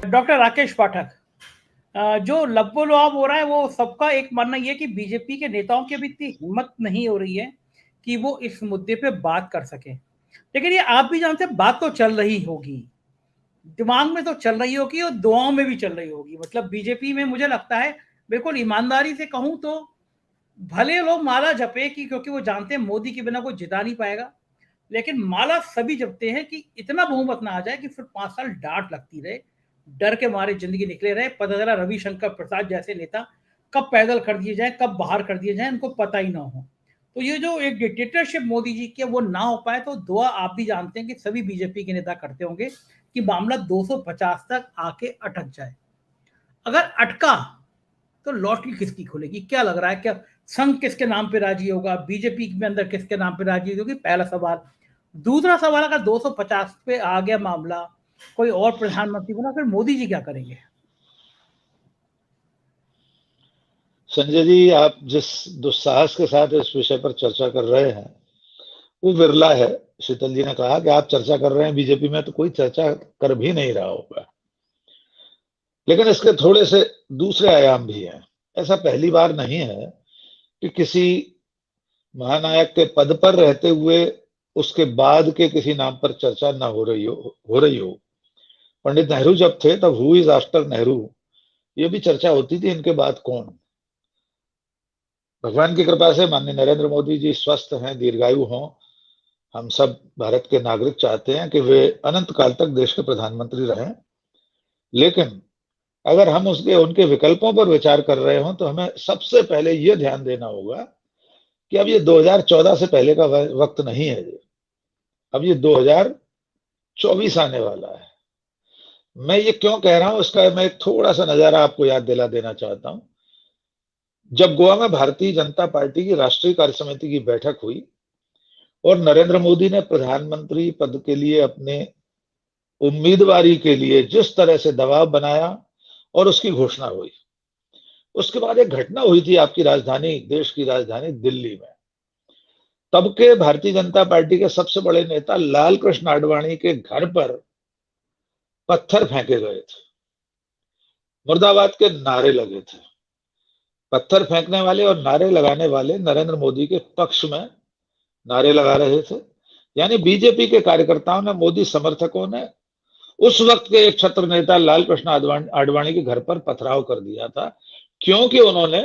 Doctor Rakesh पाठक, जो लबो-लुआब हो रहा है वो सबका एक मानना ये है कि बीजेपी के नेताओं की अभी इतनी हिम्मत नहीं हो रही है कि वो इस मुद्दे पे बात कर सकें। लेकिन ये आप भी जानते हैं, बात तो चल रही होगी, दिमाग में तो चल रही होगी और दुआओं में भी चल रही होगी। मतलब बीजेपी में मुझे लगता है, बिल्कुल ईमानदारी से कहूँ तो, भले लोग माला जपे कि क्योंकि वो जानते हैं मोदी के बिना कोई जिता नहीं पाएगा, लेकिन माला सभी जपते हैं कि इतना बहुमत ना आ जाए कि फिर 5 साल डांट लगती रहे, डर के मारे जिंदगी निकले रहे। पता चला रविशंकर प्रसाद जैसे नेता कब पैदल कर दिए जाए, कब बाहर कर दिए जाए, उनको पता ही ना हो। तो ये जो एक डिक्टेटरशिप मोदी जी की वो ना हो पाए, तो दुआ आप भी जानते हैं कि सभी बीजेपी के नेता करते होंगे कि मामला 250 तक आके अटक जाए। अगर अटका तो लॉटरी किसकी खुलेगी? क्या लग रहा है? क्या संघ किसके नाम पे राजी होगा? बीजेपी में अंदर किसके नाम पे राजी होगी? पहला सवाल। दूसरा सवाल, अगर 250 पे आ गया मामला, कोई और प्रधानमंत्री बना, फिर मोदी जी क्या करेंगे? संजय जी, आप जिस दुस्साहस के साथ इस विषय पर चर्चा कर रहे हैं वो विरला है। शीतल जी ने कहा कि आप चर्चा कर रहे हैं बीजेपी में, तो कोई चर्चा कर भी नहीं रहा होगा। लेकिन इसके थोड़े से दूसरे आयाम भी हैं। ऐसा पहली बार नहीं है कि किसी महानायक के पद पर रहते हुए उसके बाद के किसी नाम पर चर्चा ना हो रही हो। पंडित नेहरू जब थे तब हु इज आफ्टर नेहरू ये भी चर्चा होती थी, इनके बाद कौन। भगवान की कृपा से माननीय नरेंद्र मोदी जी स्वस्थ हैं, दीर्घायु हों। हम सब भारत के नागरिक चाहते हैं कि वे अनंत काल तक देश के प्रधानमंत्री रहें। लेकिन अगर हम उसके उनके विकल्पों पर विचार कर रहे हों तो हमें सबसे पहले ये ध्यान देना होगा कि अब ये 2014 से पहले का वक्त नहीं है। अब ये 2024 आने वाला है। मैं ये क्यों कह रहा हूं, इसका मैं एक थोड़ा सा नजारा आपको याद दिला देना चाहता हूं। जब गोवा में भारतीय जनता पार्टी की राष्ट्रीय कार्य समिति की बैठक हुई और नरेंद्र मोदी ने प्रधानमंत्री पद के लिए अपने उम्मीदवारी के लिए जिस तरह से दबाव बनाया और उसकी घोषणा हुई, उसके बाद एक घटना हुई थी आपकी राजधानी, देश की राजधानी दिल्ली में। तब के भारतीय जनता पार्टी के सबसे बड़े नेता लाल कृष्ण आडवाणी के घर पर पत्थर फेंके गए थे, मुर्दाबाद के नारे लगे थे। पत्थर फेंकने वाले और नारे लगाने वाले नरेंद्र मोदी के पक्ष में नारे लगा रहे थे। यानी बीजेपी के कार्यकर्ताओं ने, मोदी समर्थकों ने उस वक्त के एक छत्र नेता लाल कृष्ण आडवाणी के घर पर पथराव कर दिया था, क्योंकि उन्होंने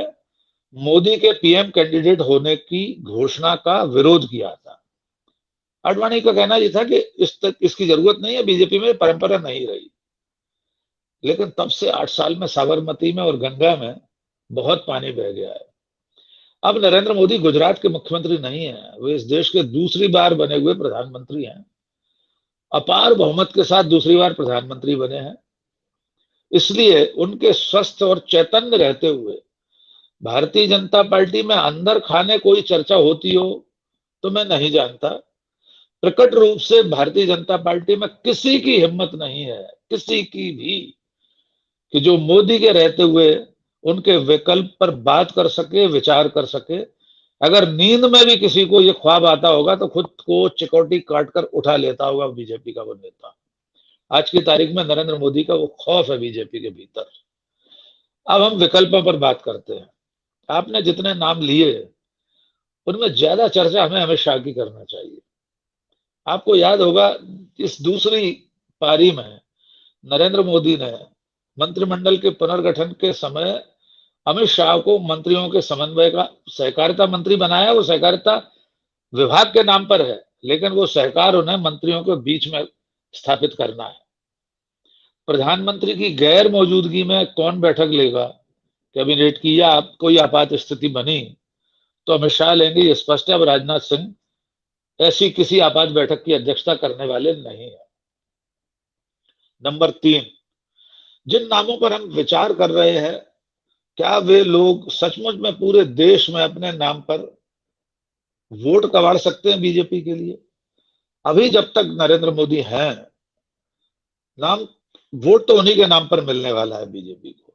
मोदी के पीएम कैंडिडेट होने की घोषणा का विरोध किया था। आडवाणी का कहना यह था कि इसकी जरूरत नहीं है, बीजेपी में परंपरा नहीं रही। लेकिन तब से 8 साल में साबरमती में और गंगा में बहुत पानी बह गया है। अब नरेंद्र मोदी गुजरात के मुख्यमंत्री नहीं है, वे इस देश के दूसरी बार बने हुए प्रधानमंत्री हैं। अपार बहुमत के साथ दूसरी बार प्रधानमंत्री बने हैं। इसलिए उनके स्वस्थ और चैतन्य रहते हुए भारतीय जनता पार्टी में अंदर खाने कोई चर्चा होती हो तो मैं नहीं जानता। प्रकट रूप से भारतीय जनता पार्टी में किसी की हिम्मत नहीं है, किसी की भी, कि जो मोदी के रहते हुए उनके विकल्प पर बात कर सके, विचार कर सके। अगर नींद में भी किसी को ये ख्वाब आता होगा तो खुद को चिकोटी काटकर उठा लेता होगा बीजेपी का वो नेता। आज की तारीख में नरेंद्र मोदी का वो खौफ है बीजेपी के भीतर। अब हम विकल्पों पर बात करते हैं। आपने जितने नाम लिए उनमें ज्यादा चर्चा हमें अमित शाह की करना चाहिए। आपको याद होगा इस दूसरी पारी में नरेंद्र मोदी ने मंत्रिमंडल के पुनर्गठन के समय अमित शाह को मंत्रियों के समन्वय का सहकारिता मंत्री बनाया। वो सहकारिता विभाग के नाम पर है, लेकिन वो सहकार उन्हें मंत्रियों के बीच में स्थापित करना है। प्रधानमंत्री की गैर मौजूदगी में कौन बैठक लेगा कैबिनेट की, या कोई आपात स्थिति बनी तो अमित शाह लेंगे, ये स्पष्ट है। अब राजनाथ सिंह ऐसी किसी आपात बैठक की अध्यक्षता करने वाले नहीं है। नंबर 3, जिन नामों पर हम विचार कर रहे हैं, क्या वे लोग सचमुच में पूरे देश में अपने नाम पर वोट कबाड़ सकते हैं बीजेपी के लिए? अभी जब तक नरेंद्र मोदी हैं, नाम वोट तो उन्हीं के नाम पर मिलने वाला है बीजेपी को,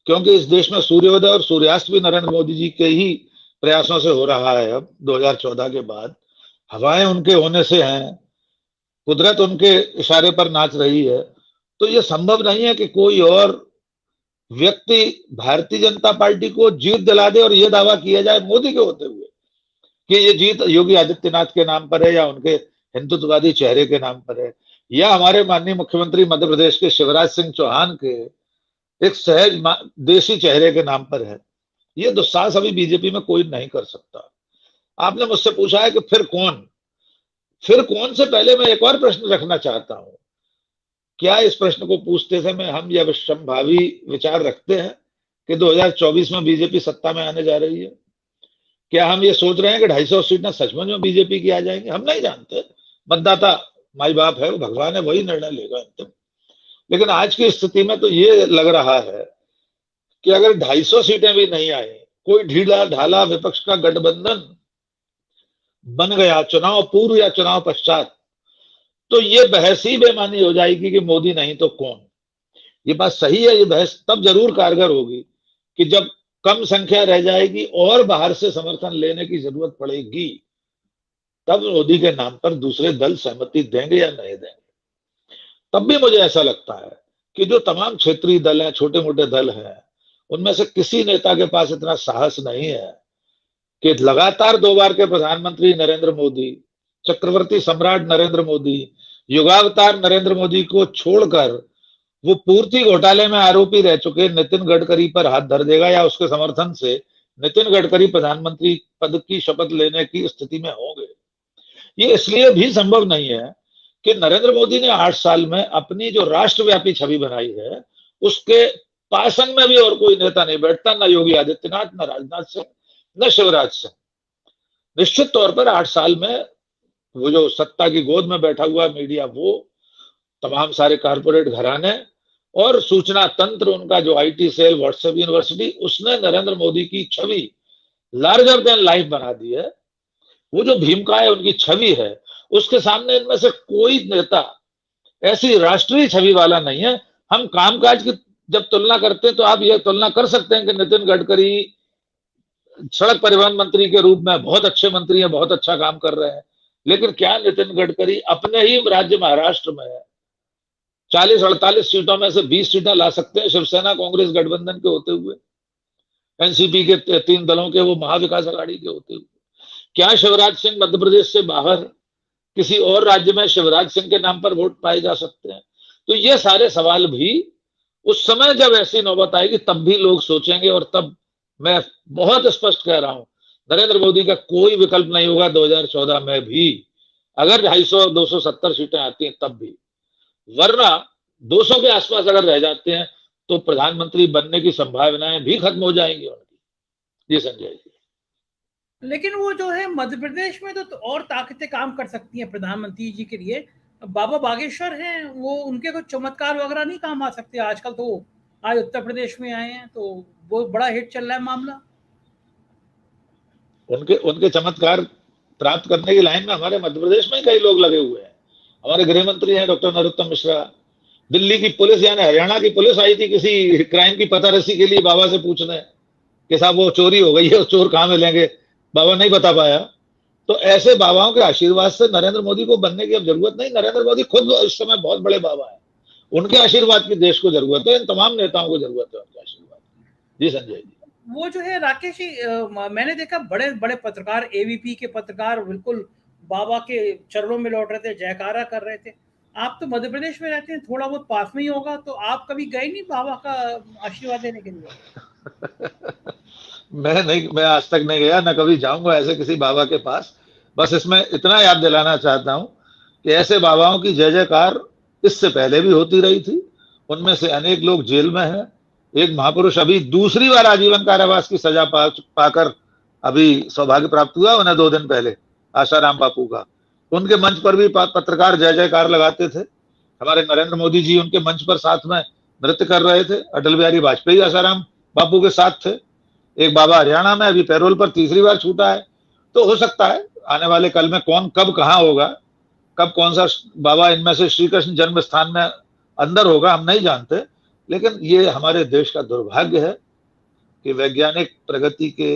क्योंकि इस देश में सूर्योदय और सूर्यास्त भी नरेंद्र मोदी जी के ही प्रयासों से हो रहा है। अब 2014 के बाद हवाएं उनके होने से हैं, कुदरत उनके इशारे पर नाच रही है। तो ये संभव नहीं है कि कोई और व्यक्ति भारतीय जनता पार्टी को जीत दिला दे और ये दावा किया जाए मोदी के होते हुए कि ये जीत योगी आदित्यनाथ के नाम पर है या उनके हिंदुत्ववादी चेहरे के नाम पर है या हमारे माननीय मुख्यमंत्री मध्य प्रदेश के शिवराज सिंह चौहान के एक सहज देशी चेहरे के नाम पर है। ये दुस्साहस अभी बीजेपी में कोई नहीं कर सकता। आपने मुझसे पूछा है कि फिर कौन से पहले मैं एक और प्रश्न रखना चाहता हूं। क्या इस प्रश्न को पूछते समय हम यह संभावी विचार रखते हैं कि 2024 में बीजेपी सत्ता में आने जा रही है? क्या हम ये सोच रहे हैं कि 250 सीटें सचमुच में बीजेपी की आ जाएंगी? हम नहीं जानते। मतदाता माई बाप है, वो भगवान है, वही निर्णय लेगा अंतिम। लेकिन आज की स्थिति में तो ये लग रहा है कि अगर 250 सीटें भी नहीं आई, कोई ढीला ढाला विपक्ष का गठबंधन बन गया चुनाव पूर्व या चुनाव पश्चात, तो ये बहस ही बेमानी हो जाएगी कि मोदी नहीं तो कौन। ये बात सही है। ये बहस तब जरूर कारगर होगी कि जब कम संख्या रह जाएगी और बाहर से समर्थन लेने की जरूरत पड़ेगी, तब मोदी के नाम पर दूसरे दल सहमति देंगे या नहीं देंगे। तब भी मुझे ऐसा लगता है कि जो तमाम क्षेत्रीय दल हैं, छोटे मोटे दल हैं, उनमें से किसी नेता के पास इतना साहस नहीं है कि लगातार 2 बार के प्रधानमंत्री नरेंद्र मोदी, चक्रवर्ती सम्राट नरेंद्र मोदी, युगावतार नरेंद्र मोदी को छोड़कर वो पूर्ति घोटाले में आरोपी रह चुके नितिन गडकरी पर हाथ धर देगा या उसके समर्थन से नितिन गडकरी प्रधानमंत्री पद की शपथ लेने की स्थिति में होंगे। ये इसलिए भी संभव नहीं है कि नरेंद्र मोदी ने 8 साल में अपनी जो राष्ट्रव्यापी छवि बनाई है, उसके पासन में भी और कोई नेता नहीं बैठता, न योगी आदित्यनाथ, न राजनाथ सिंह, न शिवराज सिंह। निश्चित तौर पर 8 साल में वो जो सत्ता की गोद में बैठा हुआ मीडिया, वो तमाम सारे कारपोरेट घराने और सूचना तंत्र, उनका जो आईटी सेल, व्हाट्सएप यूनिवर्सिटी, उसने नरेंद्र मोदी की छवि लार्जर देन लाइफ बना दी है। वो जो भीमकाय उनकी छवि है, उसके सामने इनमें से कोई नेता ऐसी राष्ट्रीय छवि वाला नहीं है। हम कामकाज की जब तुलना करते हैं तो आप यह तुलना कर सकते हैं कि नितिन गडकरी सड़क परिवहन मंत्री के रूप में बहुत अच्छे मंत्री हैं, बहुत अच्छा काम कर रहे हैं, लेकिन क्या नितिन गडकरी अपने ही राज्य महाराष्ट्र में 40-48 सीटों में से 20 सीटें ला सकते हैं शिवसेना कांग्रेस गठबंधन के होते हुए, एनसीपी के 3 दलों के, वो महाविकास अघाड़ी के होते हुए? क्या शिवराज सिंह मध्य प्रदेश से बाहर किसी और राज्य में शिवराज सिंह के नाम पर वोट पाए जा सकते हैं? तो ये सारे सवाल भी उस समय जब ऐसी नौबत आएगी तब भी लोग सोचेंगे। और तब मैं बहुत स्पष्ट कह रहा हूं, नरेंद्र मोदी का कोई विकल्प नहीं होगा 2014 में भी, अगर 250-270 सीटें आती हैं तब भी। वरना 200 के आसपास अगर रह जाते हैं तो प्रधानमंत्री बनने की संभावनाएं भी खत्म हो जाएंगी उनकी। जी संजय जी। लेकिन वो जो है मध्य प्रदेश में तो और ताकतें काम कर सकती हैं प्रधानमंत्री जी के लिए। बाबा बागेश्वर हैं, वो उनके कुछ चमत्कार वगैरह नहीं काम आ सकते? आजकल तो आज उत्तर प्रदेश में आए हैं तो वो बड़ा हिट चल रहा है मामला। उनके उनके चमत्कार प्राप्त करने की लाइन में हमारे मध्य प्रदेश में कई लोग लगे हुए हैं। हमारे गृह मंत्री हैं डॉक्टर नरोत्तम मिश्रा। दिल्ली की पुलिस यानी हरियाणा की पुलिस आई थी किसी क्राइम की पतारसी के लिए बाबा से पूछने कि साहब वो चोरी हो गई है, चोर कहाँ मिलेंगे, बाबा नहीं बता पाया। तो ऐसे बाबाओं के आशीर्वाद से नरेंद्र मोदी को बनने की अब जरूरत नहीं। नरेंद्र मोदी खुद इस समय बहुत बड़े बाबा है, उनके आशीर्वाद की देश को जरूरत है, इन तमाम नेताओं को जरूरत है उनके आशीर्वाद। जी संजय जी। वो जो है राकेश जी, मैंने देखा बड़े बड़े पत्रकार, एबीपी के पत्रकार बिल्कुल बाबा के चरणों में लौट रहे थे, जयकारा कर रहे थे। आप तो मध्य प्रदेश में रहते हैं, थोड़ा बहुत पास में ही होगा, तो आप कभी गए नहीं बाबा का आशीर्वाद देने के लिए? मैं आज तक नहीं गया, ना कभी जाऊंगा ऐसे किसी बाबा के पास। बस इसमें इतना याद दिलाना चाहता हूं कि ऐसे बाबाओं की जय जयकार इससे पहले भी होती रही थी, उनमें से अनेक लोग जेल में हैं। एक महापुरुष अभी दूसरी बार आजीवन कारावास की सजा पाकर अभी सौभाग्य प्राप्त हुआ उन्हें 2 दिन पहले, आशाराम बापू का। उनके मंच पर भी पत्रकार जय जयकार लगाते थे। हमारे नरेंद्र मोदी जी उनके मंच पर साथ में नृत्य कर रहे थे। अटल बिहारी वाजपेयी आशाराम बापू के साथ थे। एक बाबा हरियाणा में अभी पैरोल पर तीसरी बार छूटा है। तो हो सकता है आने वाले कल में कौन कब कहाँ होगा, कब कौन सा बाबा इनमें से श्री कृष्ण जन्म स्थान में अंदर होगा, हम नहीं जानते। लेकिन ये हमारे देश का दुर्भाग्य है कि वैज्ञानिक प्रगति के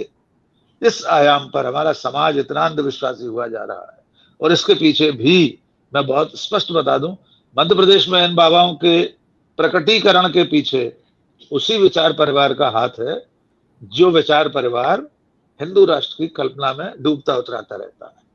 इस आयाम पर हमारा समाज इतना अंधविश्वासी हुआ जा रहा है। और इसके पीछे भी मैं बहुत स्पष्ट बता दूं, मध्य प्रदेश में इन बाबाओं के प्रकटीकरण के पीछे उसी विचार परिवार का हाथ है जो विचार परिवार हिंदू राष्ट्र की कल्पना में डूबता उतराता रहता है।